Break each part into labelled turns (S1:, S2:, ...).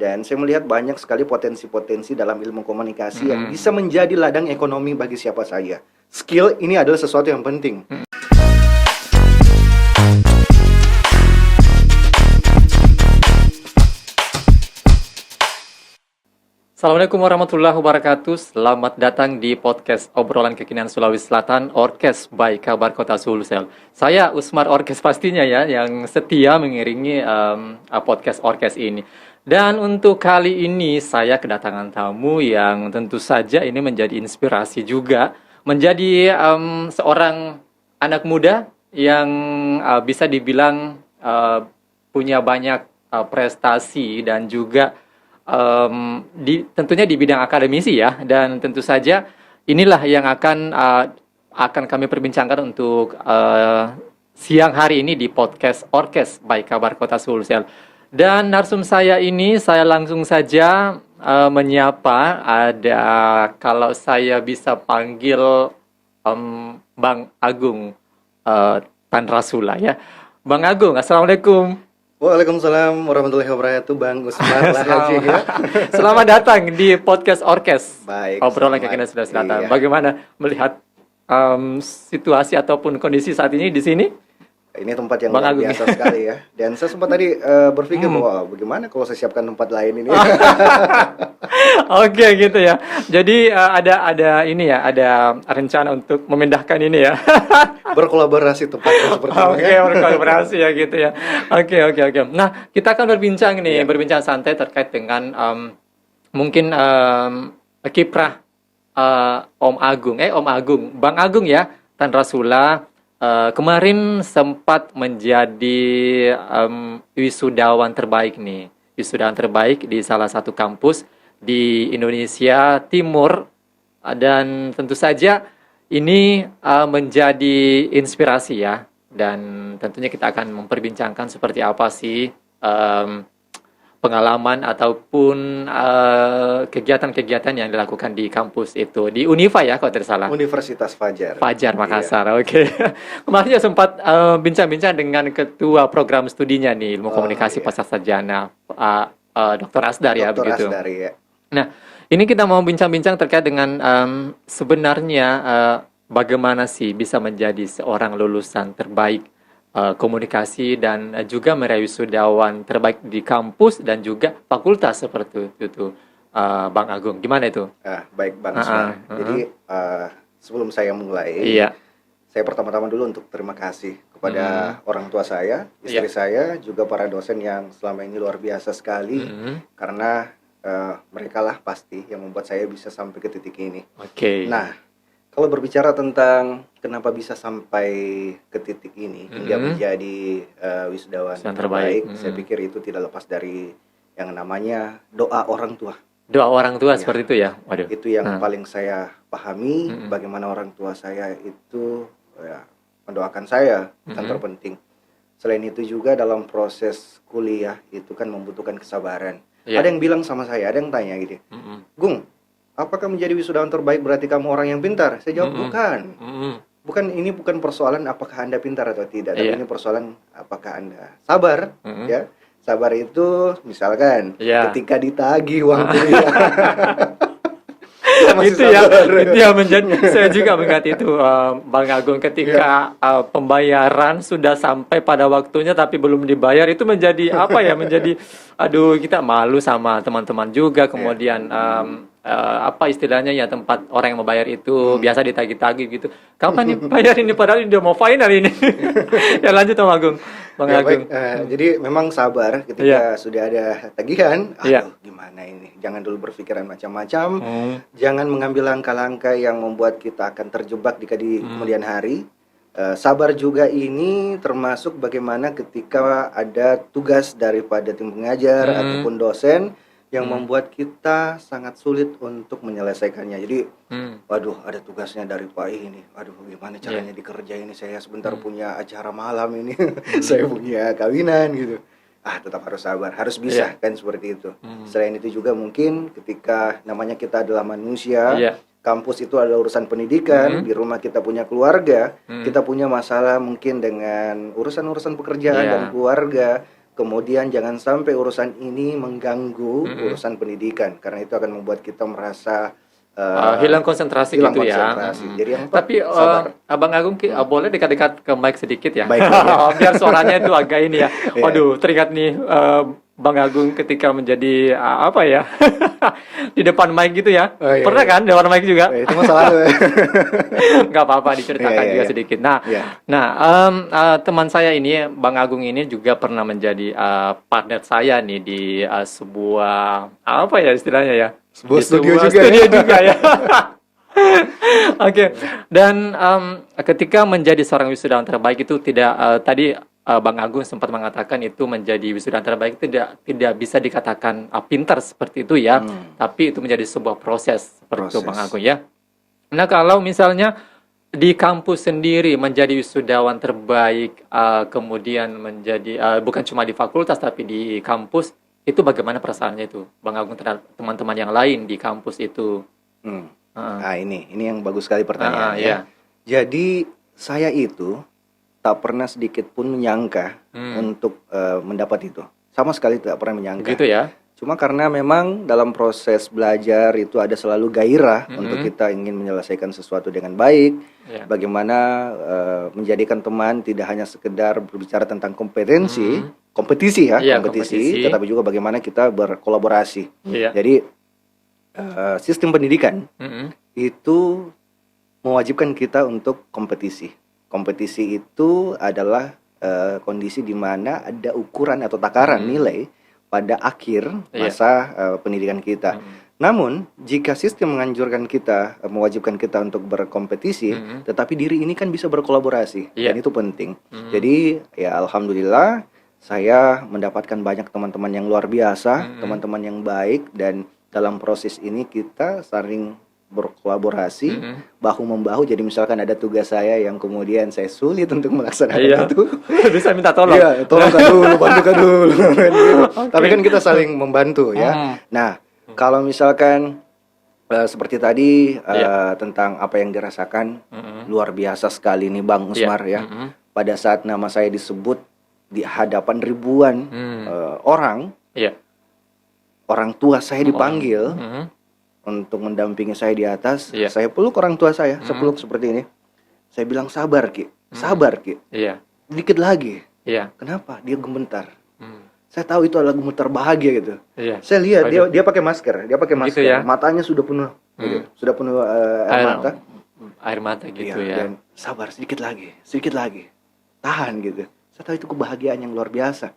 S1: Dan saya melihat banyak sekali potensi-potensi dalam ilmu komunikasi yang bisa menjadi ladang ekonomi bagi siapa saja. Skill ini adalah sesuatu yang penting.
S2: Assalamualaikum warahmatullahi wabarakatuh. Selamat datang di podcast obrolan kekinian Sulawesi Selatan, Orkes by Kabar Kota Sulsel. Saya Usmar Orkes pastinya ya, yang setia mengiringi podcast Orkes ini. Dan untuk kali ini saya kedatangan tamu yang tentu saja ini menjadi inspirasi juga, menjadi seorang anak muda yang bisa dibilang punya banyak prestasi dan juga tentunya di bidang akademisi ya, dan tentu saja inilah yang akan kami perbincangkan untuk siang hari ini di podcast Orkes by Kabar Kota Sulsel. Dan narsum saya ini saya langsung saja menyapa, ada kalau saya bisa panggil Bang Agung Tanrasula ya. Bang Agung, assalamualaikum.
S1: Waalaikumsalam warahmatullahi wabarakatuh, Bang Usman Lahaji ya.
S2: Selamat datang di podcast Orkes.
S1: Baik.
S2: Obrolan kekinian Sulawesi Selatan.
S1: Iya.
S2: Bagaimana melihat situasi ataupun kondisi saat ini di sini?
S1: Ini tempat yang
S2: Bang
S1: luar
S2: Agung.
S1: biasa sekali ya. Dan saya sempat tadi berpikir bahwa bagaimana kalau saya siapkan tempat lain ini.
S2: Oke gitu ya. Jadi ada ini ya, ada rencana untuk memindahkan ini ya.
S1: Berkolaborasi tempatnya seperti ini.
S2: Oke, berkolaborasi ya gitu ya. Oke. Nah, kita akan berbincang nih, berbincang santai terkait dengan mungkin kiprah Om Agung, Bang Agung ya, Tanrasula. Kemarin sempat menjadi wisudawan terbaik nih, wisudawan terbaik di salah satu kampus di Indonesia Timur, dan tentu saja ini menjadi inspirasi ya, dan tentunya kita akan memperbincangkan seperti apa sih pengalaman ataupun kegiatan-kegiatan yang dilakukan di kampus itu, di Unifa ya kalau tidak salah.
S1: Universitas Fajar.
S2: Fajar Makassar, Oke. Kemarin juga sempat bincang-bincang dengan ketua program studinya nih, ilmu komunikasi pasca sarjana, Dr. Asdar ya begitu.
S1: Dr. Asdar ya.
S2: Nah, ini kita mau bincang-bincang terkait dengan sebenarnya bagaimana sih bisa menjadi seorang lulusan terbaik komunikasi dan juga meraih wisudawan terbaik di kampus dan juga fakultas seperti itu, Bang Agung. Gimana itu?
S1: Baik Bang Usman. Jadi sebelum saya mulai, saya pertama-tama dulu untuk terima kasih kepada orang tua saya, istri saya, juga para dosen yang selama ini luar biasa sekali, karena mereka lah pasti yang membuat saya bisa sampai ke titik ini.
S2: Oke.
S1: Nah, kalau berbicara tentang kenapa bisa sampai ke titik ini hingga menjadi wisudawan terbaik, saya pikir itu tidak lepas dari yang namanya doa orang tua.
S2: Doa orang tua seperti itu ya? Waduh.
S1: Itu yang paling saya pahami, bagaimana orang tua saya itu mendoakan saya, yang terpenting. Selain itu juga dalam proses kuliah itu kan membutuhkan kesabaran. Ada yang bilang sama saya, ada yang tanya gitu, Gung, apakah menjadi wisudawan terbaik berarti kamu orang yang pintar? Saya jawab bukan. Ini bukan persoalan apakah Anda pintar atau tidak, tapi ini persoalan apakah Anda sabar. Ya, sabar itu misalkan ketika ditagih uang kuliah.
S2: Itu yang menjadi, saya juga melihat itu, Bang Agung, ketika pembayaran sudah sampai pada waktunya tapi belum dibayar, itu menjadi apa ya, menjadi aduh, kita malu sama teman-teman juga, kemudian apa istilahnya ya, tempat orang yang membayar itu biasa ditagih-tagih gitu. Kapan nih bayar ini, padahal ini udah mau final ini. Ya lanjut Om Agung. Bang Agung.
S1: Jadi memang sabar ketika sudah ada tagihan. Gimana ini? Jangan dulu berpikiran macam-macam. Jangan mengambil langkah-langkah yang membuat kita akan terjebak di kemudian hari. Sabar juga ini termasuk bagaimana ketika ada tugas daripada tim pengajar ataupun dosen yang membuat kita sangat sulit untuk menyelesaikannya. Jadi, waduh, ada tugasnya dari Pak ini. Waduh, gimana caranya dikerjain ini? Saya sebentar punya acara malam ini. Saya punya kawinan gitu. Tetap harus sabar, harus bisa kan seperti itu. Selain itu juga mungkin ketika namanya kita adalah manusia, kampus itu adalah urusan pendidikan, di rumah kita punya keluarga, kita punya masalah mungkin dengan urusan-urusan pekerjaan dan keluarga. kemudian jangan sampai urusan ini mengganggu urusan pendidikan, karena itu akan membuat kita merasa
S2: hilang konsentrasi
S1: hilang
S2: gitu
S1: konsentrasi.
S2: ya.
S1: Jadi yang
S2: Tapi
S1: sabar.
S2: Abang Agung boleh dekat-dekat ke mic sedikit ya?
S1: Baik, ya.
S2: Biar suaranya itu agak ini ya.
S1: Iya.
S2: Waduh, teringat nih Bang Agung ketika menjadi apa ya? Di depan mic gitu ya.
S1: Oh, iya,
S2: Pernah
S1: iya.
S2: kan di depan mic juga?
S1: Itu masalah lu ya.
S2: Nggak apa-apa diceritakan
S1: Iya, iya,
S2: juga
S1: iya.
S2: sedikit. Nah,
S1: Iya.
S2: teman saya ini, Bang Agung ini juga pernah menjadi partner saya nih di sebuah apa ya istilahnya ya?
S1: Sebuah
S2: Di
S1: studio juga
S2: studio
S1: ya.
S2: juga ya. Oke, dan ketika menjadi seorang wisudawan terbaik itu tidak tadi Bang Agung sempat mengatakan itu menjadi wisudawan terbaik tidak bisa dikatakan pintar seperti itu ya, tapi itu menjadi sebuah proses seperti itu Bang Agung ya. Nah kalau misalnya di kampus sendiri menjadi wisudawan terbaik, kemudian menjadi bukan cuma di fakultas tapi di kampus, itu bagaimana perasaannya itu, Bang Agung terhadap teman-teman yang lain di kampus itu?
S1: Nah ini yang bagus sekali pertanyaannya.
S2: Iya.
S1: Jadi saya itu tak pernah sedikit pun menyangka untuk mendapat itu. Sama sekali tidak pernah menyangka.
S2: Gitu ya.
S1: Cuma karena memang dalam proses belajar itu ada selalu gairah untuk kita ingin menyelesaikan sesuatu dengan baik.
S2: Iya.
S1: Bagaimana menjadikan teman tidak hanya sekedar berbicara tentang kompetisi ya,
S2: Iya,
S1: kompetisi, tetapi juga bagaimana kita berkolaborasi.
S2: Iya.
S1: Jadi sistem pendidikan itu mewajibkan kita untuk kompetisi. Kompetisi itu adalah kondisi di mana ada ukuran atau takaran nilai pada akhir masa pendidikan kita. Namun, jika sistem menganjurkan kita, mewajibkan kita untuk berkompetisi, tetapi diri ini kan bisa berkolaborasi, dan itu penting. Jadi, ya alhamdulillah, saya mendapatkan banyak teman-teman yang luar biasa, teman-teman yang baik, dan dalam proses ini kita saling berkolaborasi, bahu-membahu. Jadi misalkan ada tugas saya yang kemudian saya sulit untuk melaksanakan itu,
S2: bisa minta tolong.
S1: Iya, tolong Kak dulu, bantu Kak dulu. Tapi kan kita saling membantu ya. Nah, kalau misalkan seperti tadi tentang apa yang dirasakan, luar biasa sekali nih Bang Usmar ya. Pada saat nama saya disebut di hadapan ribuan orang, orang tua saya dipanggil untuk mendampingi saya di atas. Saya peluk orang tua saya, saya peluk seperti ini. Saya bilang sabar Ki, sabar Ki. Dikit lagi. Kenapa? Dia gemetar. Saya tahu itu adalah gemetar bahagia gitu. Saya lihat dia pakai masker,
S2: Gitu ya?
S1: matanya sudah penuh, gitu. Sudah penuh
S2: air mata gitu ya.
S1: Dan sabar sedikit lagi, tahan gitu. Saya tahu itu kebahagiaan yang luar biasa.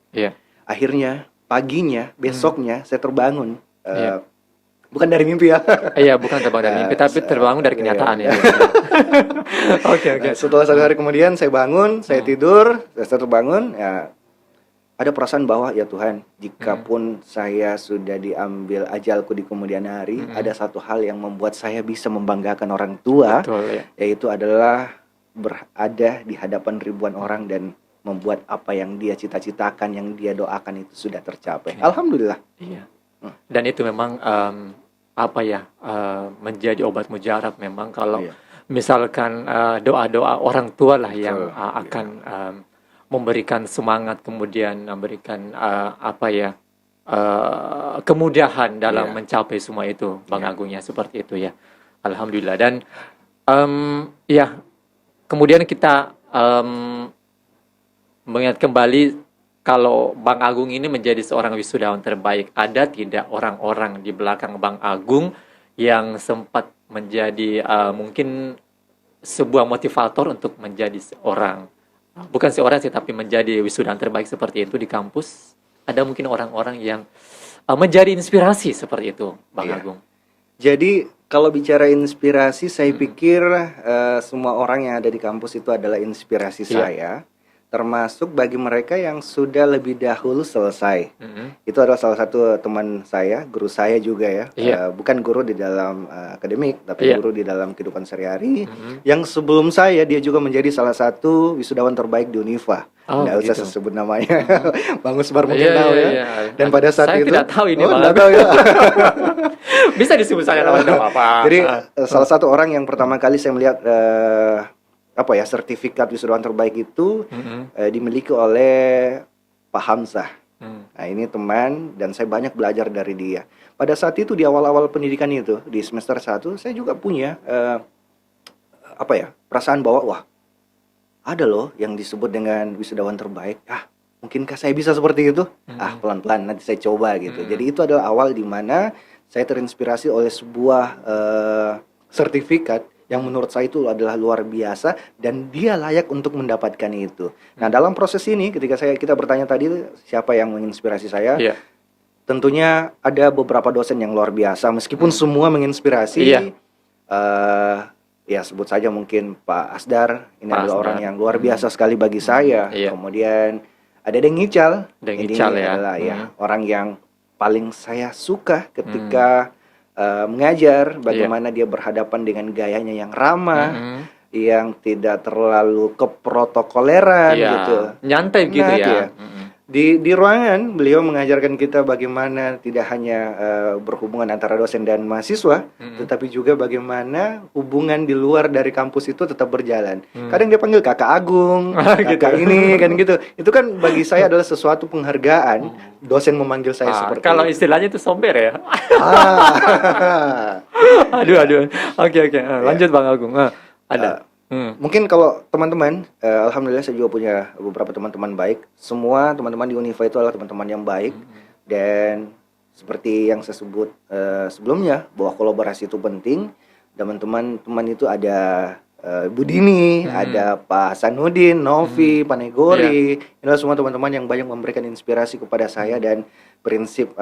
S1: Akhirnya paginya, besoknya saya terbangun. Bukan dari mimpi ya.
S2: Iya, bukan terbang dari mimpi, tapi terbangun dari kenyataan ya. Oke.
S1: Setelah 1 hari kemudian saya bangun, saya tidur, saya terbangun, ya ada perasaan bahwa ya Tuhan, jikapun saya sudah diambil ajalku di kemudian hari, ada satu hal yang membuat saya bisa membanggakan orang tua, yaitu adalah berada di hadapan ribuan orang dan membuat apa yang dia cita-citakan, yang dia doakan itu sudah tercapai. Alhamdulillah.
S2: Iya. Dan itu memang menjadi obat mujarab memang kalau misalkan doa-doa orang tua lah yang akan memberikan semangat, kemudian memberikan kemudahan dalam mencapai semua itu, Bang Agung ya, seperti itu ya. Alhamdulillah. Dan kemudian kita mengingat kembali, kalau Bang Agung ini menjadi seorang wisudawan terbaik, ada tidak orang-orang di belakang Bang Agung yang sempat menjadi mungkin sebuah motivator untuk menjadi seorang, bukan seorang sih, tapi menjadi wisudawan terbaik seperti itu di kampus? Ada mungkin orang-orang yang menjadi inspirasi seperti itu, Bang Agung?
S1: Jadi kalau bicara inspirasi, saya pikir semua orang yang ada di kampus itu adalah inspirasi saya. Termasuk bagi mereka yang sudah lebih dahulu selesai. Itu adalah salah satu teman saya, guru saya juga ya. Bukan guru di dalam akademik, tapi guru di dalam kehidupan sehari-hari. Yang sebelum saya, dia juga menjadi salah satu wisudawan terbaik di Unifa. Nggak usah saya sebut namanya. Bang Usmar mungkin tahu ya. Dan pada saat
S2: saya
S1: itu,
S2: tidak tahu ini,
S1: tidak tahu ya.
S2: Bisa disebut saya namanya, tidak apa-apa.
S1: Jadi salah satu orang yang pertama kali saya melihat sertifikat wisudawan terbaik itu dimiliki oleh Pak Hamzah. Nah, ini teman dan saya banyak belajar dari dia. Pada saat itu di awal-awal pendidikan itu di semester 1 saya juga punya perasaan bahwa wah, ada loh yang disebut dengan wisudawan terbaik. Mungkinkah saya bisa seperti itu? Pelan-pelan nanti saya coba gitu. Jadi itu adalah awal di mana saya terinspirasi oleh sebuah sertifikat yang menurut saya itu adalah luar biasa dan dia layak untuk mendapatkan itu. Nah, dalam proses ini ketika kita bertanya tadi siapa yang menginspirasi saya, tentunya ada beberapa dosen yang luar biasa meskipun semua menginspirasi. Ya sebut saja mungkin Pak Asdar, ini adalah orang yang luar biasa sekali bagi saya. Kemudian ada Deng Ical, ini adalah orang yang paling saya suka ketika mengajar, bagaimana dia berhadapan dengan gayanya yang ramah, yang tidak terlalu keprotokoleran gitu.
S2: Nyantai gitu ya.
S1: Di ruangan beliau mengajarkan kita bagaimana tidak hanya berhubungan antara dosen dan mahasiswa, tetapi juga bagaimana hubungan di luar dari kampus itu tetap berjalan. Kadang dia panggil kakak Agung, kakak ini kan gitu. Itu kan bagi saya adalah sesuatu penghargaan dosen memanggil saya seperti
S2: kalau
S1: itu.
S2: Istilahnya itu somber ya. Aduh. Oke. Lanjut Bang Agung. Ada.
S1: Mungkin kalau teman-teman, alhamdulillah saya juga punya beberapa teman-teman baik. Semua teman-teman di Unifa itu adalah teman-teman yang baik. Dan seperti yang saya sebut sebelumnya, bahwa kolaborasi itu penting. Teman-teman itu ada Bu Dini, ada Pak Hasanuddin, Novi, Pak Negori. Inilah semua teman-teman yang banyak memberikan inspirasi kepada saya. Dan prinsip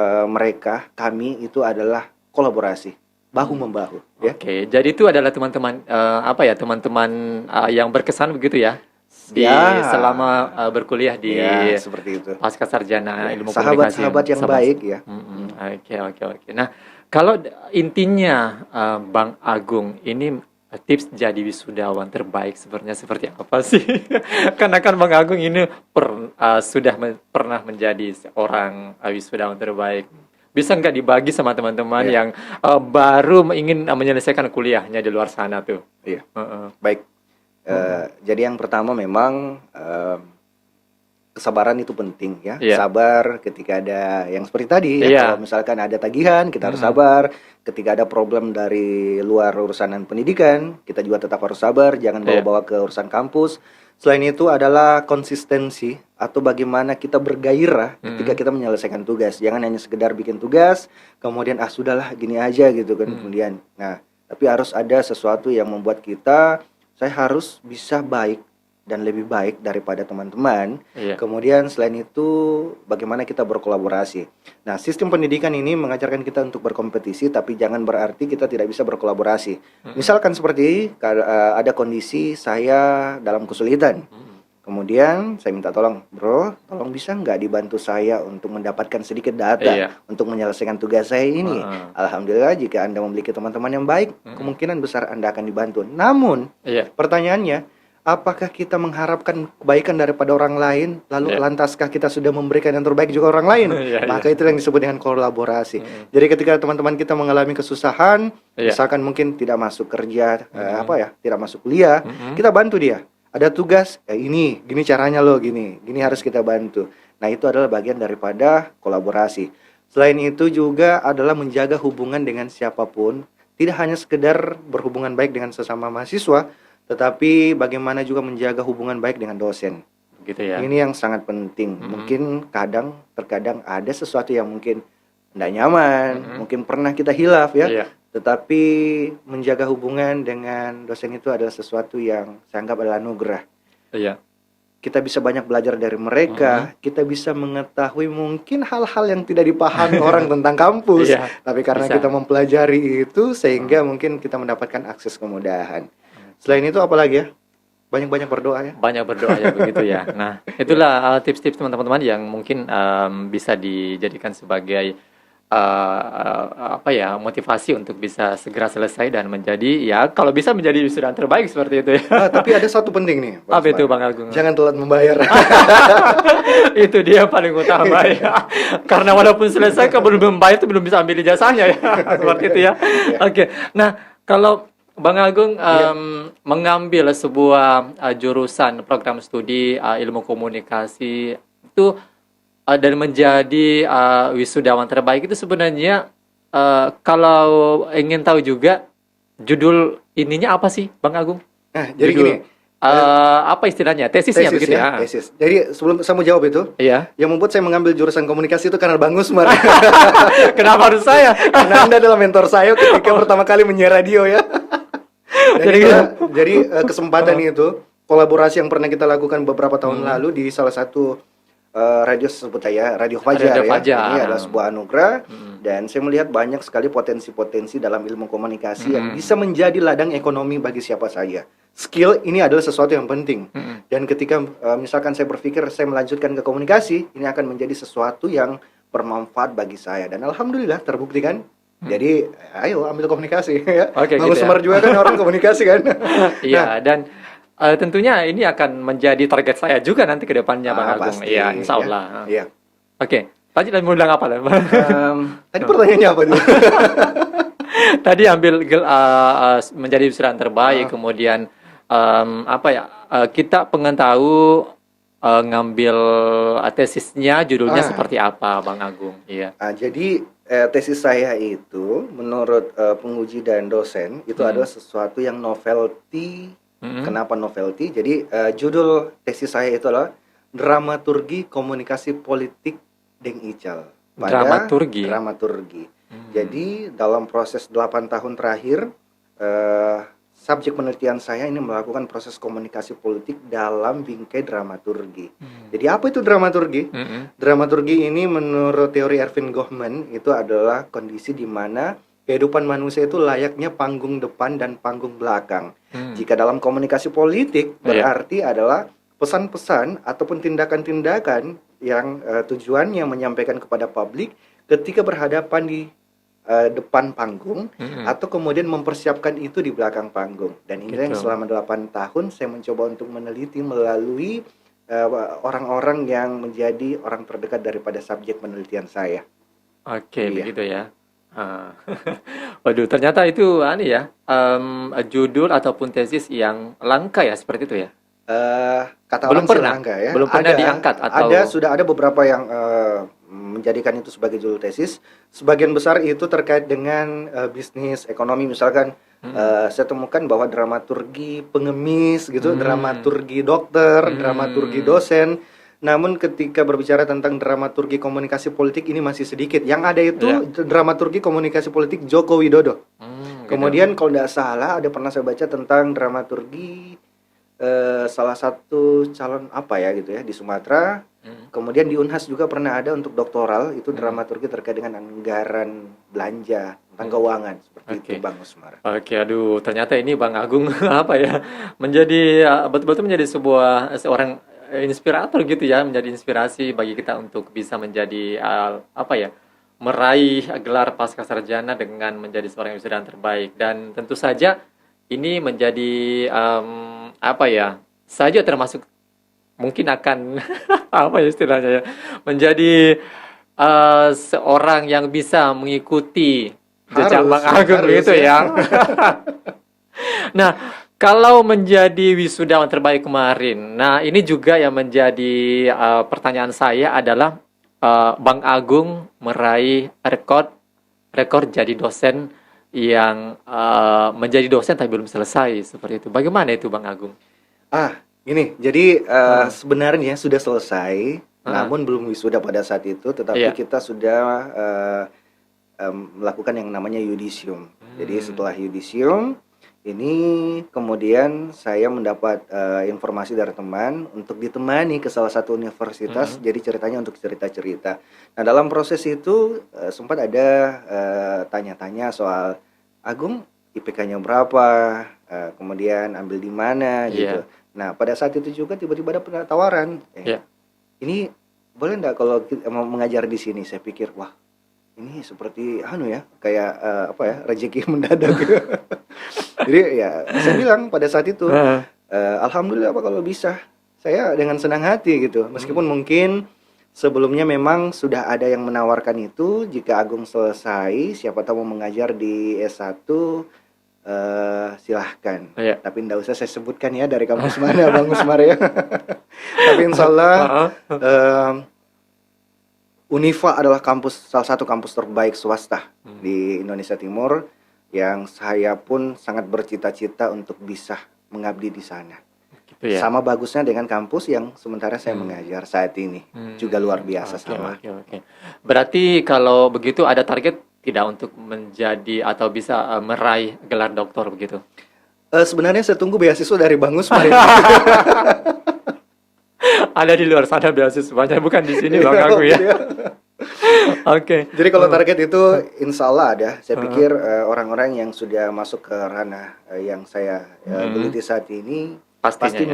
S1: kami itu adalah kolaborasi, bahu-membahu.
S2: Oke, jadi itu adalah teman-teman teman-teman yang berkesan begitu ya selama berkuliah di
S1: seperti itu.
S2: Pasca Sarjana Ilmu Komunikasi.
S1: Sahabat-sahabat yang baik ya.
S2: Oke. Nah, kalau intinya Bang Agung ini tips jadi wisudawan terbaik sebenarnya seperti apa sih? Karena kan Bang Agung ini sudah pernah menjadi seorang wisudawan terbaik. Bisa nggak dibagi sama teman-teman yang baru ingin menyelesaikan kuliahnya di luar sana tuh?
S1: Baik. Jadi yang pertama memang kesabaran itu penting ya. Sabar ketika ada yang seperti tadi. Kalau misalkan ada tagihan, kita harus sabar. Ketika ada problem dari luar urusan pendidikan, kita juga tetap harus sabar. Jangan bawa-bawa ke urusan kampus. Selain itu adalah konsistensi atau bagaimana kita bergairah ketika kita menyelesaikan tugas. Jangan hanya sekedar bikin tugas, kemudian sudahlah gini aja gitu kan. Kemudian, tapi harus ada sesuatu yang membuat saya harus bisa baik dan lebih baik daripada teman-teman. Kemudian selain itu bagaimana kita berkolaborasi. Nah, sistem pendidikan ini mengajarkan kita untuk berkompetisi, tapi jangan berarti kita tidak bisa berkolaborasi. Misalkan seperti ada kondisi saya dalam kesulitan. Kemudian saya minta tolong, bro, tolong bisa nggak dibantu saya untuk mendapatkan sedikit data untuk menyelesaikan tugas saya ini. Alhamdulillah jika Anda memiliki teman-teman yang baik, kemungkinan besar Anda akan dibantu. Namun pertanyaannya, apakah kita mengharapkan kebaikan daripada orang lain, lalu lantaskah kita sudah memberikan yang terbaik juga orang lain? Maka itu yang disebut dengan kolaborasi. Jadi ketika teman-teman kita mengalami kesusahan, misalkan mungkin tidak masuk kerja, tidak masuk kuliah, kita bantu dia. Ada tugas, gini caranya loh, gini harus kita bantu. Nah, itu adalah bagian daripada kolaborasi. Selain itu juga adalah menjaga hubungan dengan siapapun, tidak hanya sekedar berhubungan baik dengan sesama mahasiswa, tetapi bagaimana juga menjaga hubungan baik dengan dosen.
S2: Gitu ya.
S1: Ini yang sangat penting. Mungkin terkadang ada sesuatu yang mungkin tidak nyaman, mungkin pernah kita hilaf ya. Tetapi menjaga hubungan dengan dosen itu adalah sesuatu yang saya anggap adalah anugerah. Kita bisa banyak belajar dari mereka, kita bisa mengetahui mungkin hal-hal yang tidak dipahami orang tentang kampus. Tapi karena kita mempelajari itu sehingga mungkin kita mendapatkan akses kemudahan. Selain itu apalagi ya? Banyak-banyak berdoa ya.
S2: Banyak berdoa ya begitu ya. Nah, itulah tips-tips teman-teman yang mungkin bisa dijadikan sebagai motivasi untuk bisa segera selesai dan menjadi kalau bisa menjadi wisudawan terbaik seperti itu ya.
S1: Tapi ada satu penting nih.
S2: Apa itu Bang Agung?
S1: Jangan telat membayar.
S2: Itu dia paling utama ya. Karena walaupun selesai belum membayar itu belum bisa ambil ijazahnya ya. Seperti itu ya. Oke. Nah, kalau Bang Agung mengambil sebuah jurusan program studi ilmu komunikasi itu dan menjadi wisudawan terbaik itu sebenarnya kalau ingin tahu juga judul ininya apa sih, Bang Agung?
S1: Nah, jadi
S2: Judul,
S1: gini,
S2: apa istilahnya? Tesisnya
S1: tesis
S2: begitu
S1: ya,
S2: ya?
S1: tesis. Jadi sebelum saya mau jawab itu,
S2: Iya.
S1: yang membuat saya mengambil jurusan komunikasi itu karena Bang Usmar.
S2: Kenapa harus saya?
S1: Karena Anda adalah mentor saya ketika pertama kali menyiar radio ya. Dan
S2: Jadi
S1: jadi kesempatan itu, kolaborasi yang pernah kita lakukan beberapa tahun lalu di salah satu radio sebut aja Radio Fajar
S2: Radio
S1: ya.
S2: Fajar.
S1: Ini adalah sebuah anugerah dan saya melihat banyak sekali potensi-potensi dalam ilmu komunikasi yang bisa menjadi ladang ekonomi bagi siapa saja. Skill ini adalah sesuatu yang penting. Dan ketika misalkan saya berpikir saya melanjutkan ke komunikasi, ini akan menjadi sesuatu yang bermanfaat bagi saya dan alhamdulillah terbukti kan. Jadi ayo ambil komunikasi ya.
S2: Oke,
S1: Bang
S2: gitu
S1: Usmar juga kan orang komunikasi kan.
S2: Iya, dan tentunya ini akan menjadi target saya juga nanti ke depannya, Bang Agung.
S1: Pasti,
S2: Iya, insya Allah.
S1: Iya.
S2: Oke, tadi mau bilang apa?
S1: Tadi pertanyaannya apa tuh?
S2: Tadi ambil menjadi wisudawan terbaik, kemudian kita pengen tahu ngambil tesisnya judulnya seperti apa, Bang Agung? Iya.
S1: Jadi tesis saya itu menurut penguji dan dosen itu adalah sesuatu yang novelty. Kenapa novelty? Jadi judul tesis saya itu adalah Dramaturgi Komunikasi Politik Deng Ical.
S2: Dramaturgi.
S1: Jadi dalam proses 8 tahun terakhir subjek penelitian saya ini melakukan proses komunikasi politik dalam bingkai dramaturgi. Jadi apa itu dramaturgi? Dramaturgi ini menurut teori Erving Goffman itu adalah kondisi di mana kehidupan manusia itu layaknya panggung depan dan panggung belakang. Jika dalam komunikasi politik berarti adalah pesan-pesan ataupun tindakan-tindakan yang tujuannya menyampaikan kepada publik ketika berhadapan di depan panggung atau kemudian mempersiapkan itu di belakang panggung. Dan ini yang selama 8 tahun saya mencoba untuk meneliti melalui orang-orang yang menjadi orang terdekat daripada subjek penelitian saya.
S2: Oke, begitu ya. Waduh, ternyata itu judul ataupun tesis yang langka ya, seperti itu ya.
S1: Kata belum pernah langka ya.
S2: Belum pernah diangkat atau
S1: sudah ada beberapa yang menjadikan itu sebagai judul tesis. Sebagian besar itu terkait dengan bisnis, ekonomi. Misalkan saya temukan bahwa dramaturgi pengemis gitu, dramaturgi dokter, dramaturgi dosen. Namun ketika berbicara tentang dramaturgi komunikasi politik ini masih sedikit. Yang ada itu dramaturgi komunikasi politik Joko Widodo. Kemudian kalau tidak salah ada pernah saya baca tentang dramaturgi salah satu calon di Sumatera. Kemudian di Unhas juga pernah ada untuk doktoral itu dramaturgi terkait dengan anggaran belanja tentang keuangan seperti itu, Bang Usmar.
S2: Oke, aduh, ternyata ini Bang Agung menjadi betul-betul menjadi seorang inspirator gitu ya, menjadi inspirasi bagi kita untuk bisa menjadi meraih gelar pascasarjana dengan menjadi seorang wisudawan terbaik. Dan tentu saja ini menjadi saja termasuk mungkin akan istilahnya ya, menjadi seorang yang bisa mengikuti jejak Bang Agung gitu ya. Nah, kalau menjadi wisudawan terbaik kemarin, nah ini juga yang menjadi pertanyaan saya adalah Bang Agung meraih rekor jadi dosen yang menjadi dosen tapi belum selesai seperti itu. Bagaimana itu Bang Agung?
S1: Ini jadi sebenarnya sudah selesai, namun belum wisuda pada saat itu. Tetapi kita sudah melakukan yang namanya yudisium. Jadi setelah yudisium ini kemudian saya mendapat informasi dari teman untuk ditemani ke salah satu universitas. Jadi ceritanya untuk cerita-cerita. Nah dalam proses itu sempat ada tanya-tanya soal Agung IPK-nya berapa, kemudian ambil di mana gitu. Nah pada saat itu juga tiba-tiba ada tawaran, ini boleh nggak kalau kita mau mengajar di sini? Saya pikir wah ini seperti kayak rezeki mendadak. Jadi ya saya bilang pada saat itu alhamdulillah kalau bisa, saya dengan senang hati gitu. Meskipun mungkin sebelumnya memang sudah ada yang menawarkan itu, jika Agung selesai siapa tahu mau mengajar di S1 silahkan. Tapi enggak usah saya sebutkan ya dari kampus mana Bang Usmar ya. Tapi insya Allah Unifa adalah salah satu kampus terbaik swasta di Indonesia Timur, yang saya pun sangat bercita-cita untuk bisa mengabdi di sana. Gitu ya? Sama bagusnya dengan kampus yang sementara saya mengajar saat ini, juga luar biasa sama.
S2: Oke. Berarti kalau begitu ada target tidak untuk menjadi atau bisa meraih gelar doktor begitu?
S1: Sebenarnya saya tunggu beasiswa dari Bang Usmar.
S2: Ada di luar sana beasiswanya, bukan di sini Bang Agung ya. Oke.
S1: Jadi kalau target itu insya Allah ada. Saya pikir orang-orang yang sudah masuk ke ranah yang saya geluti saat ini pasti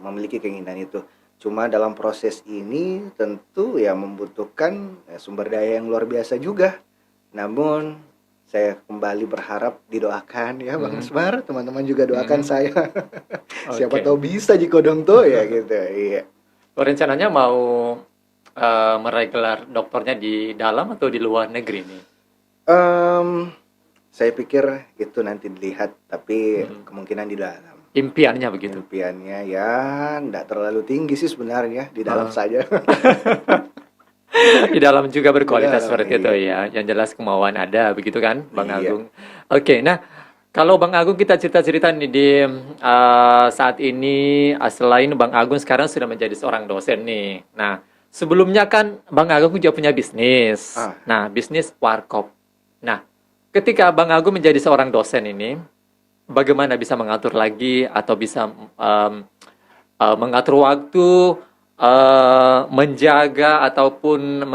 S1: memiliki keinginan itu. Cuma dalam proses ini tentu ya membutuhkan sumber daya yang luar biasa juga. Namun saya kembali berharap didoakan ya Bang Usmar, teman-teman juga doakan saya. Siapa tahu bisa jikodong tuh ya gitu. Iya.
S2: Rencananya mau meraih gelar doktornya di dalam atau di luar negeri nih?
S1: Saya pikir itu nanti dilihat, tapi kemungkinan di dalam.
S2: Impiannya begitu?
S1: Impiannya ya enggak terlalu tinggi sih sebenarnya, di dalam saja.
S2: Di dalam juga berkualitas seperti itu ya. Yang jelas kemauan ada, begitu kan Bang Agung? Oke, nah kalau Bang Agung kita cerita-cerita nih di saat ini, selain Bang Agung sekarang sudah menjadi seorang dosen nih. Nah, sebelumnya kan Bang Agung juga punya bisnis. Nah, bisnis warkop. Nah, ketika Bang Agung menjadi seorang dosen ini, bagaimana bisa mengatur lagi atau bisa mengatur waktu, menjaga ataupun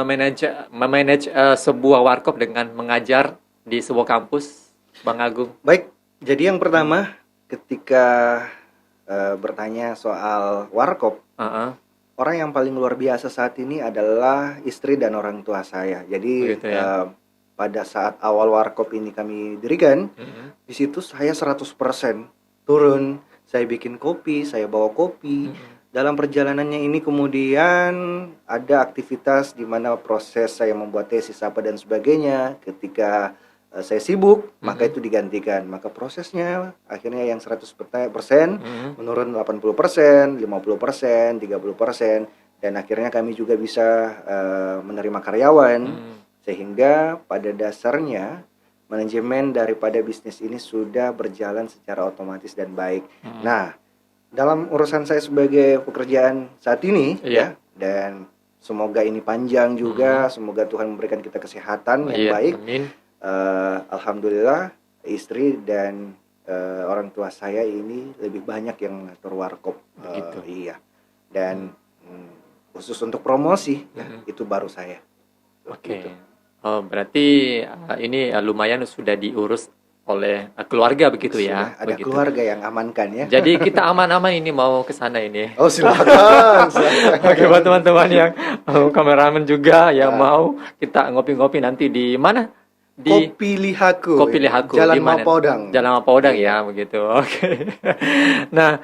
S2: memanage sebuah warkop dengan mengajar di sebuah kampus, Bang Agung?
S1: Baik, jadi yang pertama ketika bertanya soal warkop, orang yang paling luar biasa saat ini adalah istri dan orang tua saya. Jadi pada saat awal warkop ini kami dirikan, di situ saya 100% turun, saya bikin kopi, saya bawa kopi. Dalam perjalanannya ini kemudian ada aktivitas di mana proses saya membuat tesis apa dan sebagainya. Ketika saya sibuk, maka itu digantikan. Maka prosesnya akhirnya yang 100% menurun 80%, 50%, 30%, dan akhirnya kami juga bisa menerima karyawan. Sehingga pada dasarnya manajemen daripada bisnis ini sudah berjalan secara otomatis dan baik. Nah, dalam urusan saya sebagai pekerjaan saat ini ya, dan semoga ini panjang juga, semoga Tuhan memberikan kita kesehatan yang baik. Alhamdulillah istri dan orang tua saya ini lebih banyak yang mengatur warkop. Iya. Dan khusus untuk promosi itu baru saya.
S2: Oke. Oh, berarti ini lumayan sudah diurus oleh keluarga begitu ya?
S1: Ada
S2: begitu.
S1: Keluarga yang amankan ya.
S2: Jadi kita aman-aman ini mau ke sana ini.
S1: Oh silakan.
S2: Oke, buat teman-teman yang kameramen juga yang mau kita ngopi-ngopi nanti di mana? Di
S1: Kopi Lihaku.
S2: Kopi Lihaku.
S1: Jalan Mapodang.
S2: Jalan Mapodang ya, begitu. Oke. Nah,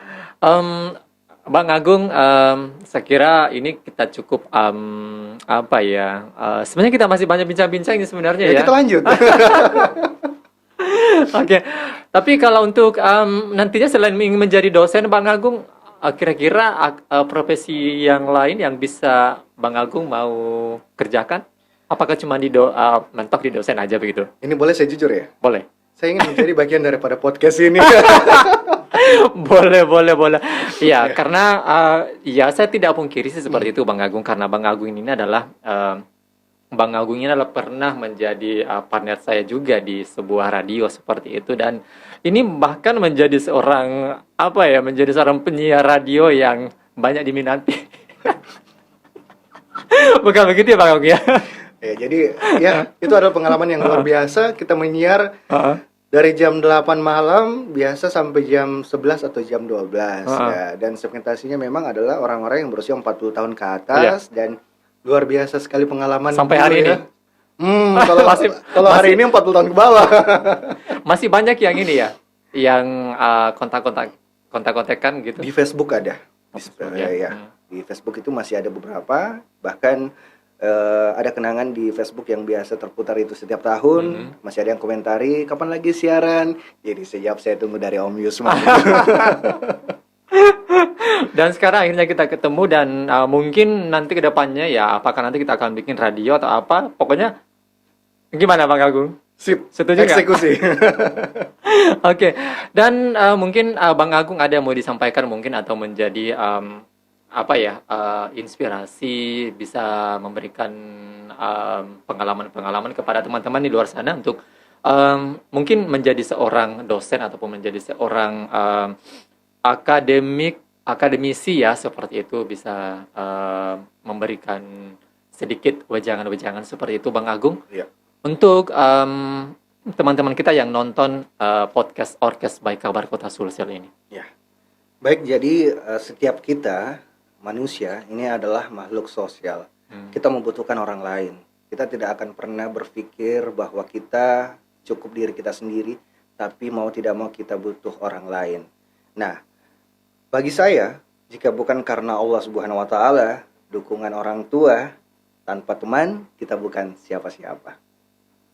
S2: Bang Agung, saya kira ini kita cukup apa ya? Sebenarnya kita masih banyak bincang-bincang ini sebenarnya ya.
S1: Kita lanjut.
S2: Oke, tapi kalau untuk nantinya selain ingin menjadi dosen, Bang Agung, kira-kira profesi yang lain yang bisa Bang Agung mau kerjakan? Apakah cuma mentok di dosen aja begitu?
S1: Ini boleh saya jujur ya?
S2: Boleh.
S1: Saya ingin menjadi bagian daripada podcast ini.
S2: Boleh. Iya, karena ya saya tidak pungkiri sih seperti itu Bang Agung, karena Bang Agung ini adalah Bang Agung ini adalah pernah menjadi partner saya juga di sebuah radio seperti itu, dan ini bahkan menjadi seorang menjadi seorang penyiar radio yang banyak diminati. Bukan begitu ya Bang Agung ya?
S1: Ya, jadi ya itu adalah pengalaman yang luar biasa. Kita menyiar dari jam 8 malam biasa sampai jam 11 atau jam 12 ya. Dan segmentasinya memang adalah orang-orang yang berusia 40 tahun ke atas dan luar biasa sekali pengalaman
S2: sampai hari ini.
S1: Kalau hari ini 40 tahun ke bawah.
S2: Masih banyak yang ini ya, yang kontak-kontakan gitu.
S1: Di Facebook ada. Di Facebook itu masih ada beberapa, bahkan ada kenangan di Facebook yang biasa terputar itu setiap tahun. Masih ada yang komentari kapan lagi siaran. Jadi sejak saya tunggu dari Om Yusman.
S2: Dan sekarang akhirnya kita ketemu dan mungkin nanti ke depannya ya apakah nanti kita akan bikin radio atau apa. Pokoknya gimana Bang Agung?
S1: Sip,
S2: setuju nggak?
S1: eksekusi.
S2: Oke. Dan mungkin Bang Agung ada mau disampaikan mungkin atau menjadi inspirasi, bisa memberikan pengalaman-pengalaman kepada teman-teman di luar sana untuk mungkin menjadi seorang dosen ataupun menjadi seorang akademisi ya seperti itu, bisa memberikan sedikit wejangan-wejangan seperti itu Bang Agung.
S1: Iya.
S2: Untuk teman-teman kita yang nonton podcast Orkes by Kabar Kota Sulsel ini.
S1: Ya. Baik, jadi setiap kita manusia ini adalah makhluk sosial. Kita membutuhkan orang lain. Kita tidak akan pernah berpikir bahwa kita cukup diri kita sendiri, tapi mau tidak mau kita butuh orang lain. Nah, bagi saya, jika bukan karena Allah Subhanahu wa taala, dukungan orang tua, tanpa teman kita bukan siapa-siapa.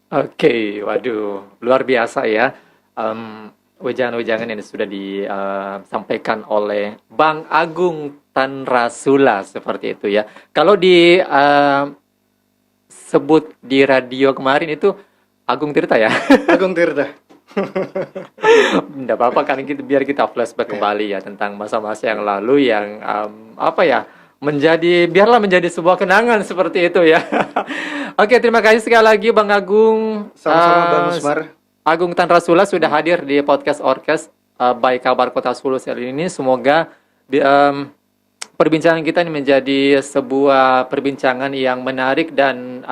S2: Oke, waduh, luar biasa ya. Wejangan-wejangan yang sudah disampaikan oleh Bang Agung Tanrasula seperti itu ya. Kalau sebut di radio kemarin itu Agung Tirta ya.
S1: Agung Tirta.
S2: Tidak apa-apa kan, biar kita flashback kembali ya tentang masa-masa yang lalu yang biarlah menjadi sebuah kenangan seperti itu ya. Oke, terima kasih sekali lagi Bang Agung.
S1: Sama-sama Bang Usmar.
S2: Agung Tanrasula sudah hadir di podcast Orkes by Kabar Kota Sulsel ini. Semoga perbincangan kita ini menjadi sebuah perbincangan yang menarik dan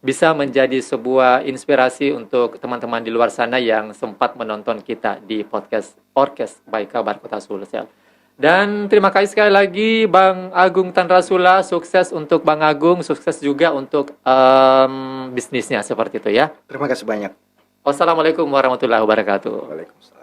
S2: bisa menjadi sebuah inspirasi untuk teman-teman di luar sana yang sempat menonton kita di podcast Orkes by Kabar Kota Sulsel. Dan terima kasih sekali lagi Bang Agung Tanrasula, sukses untuk Bang Agung, sukses juga untuk bisnisnya seperti itu ya.
S1: Terima kasih banyak.
S2: Wassalamualaikum warahmatullahi wabarakatuh.
S1: Waalaikumsalam.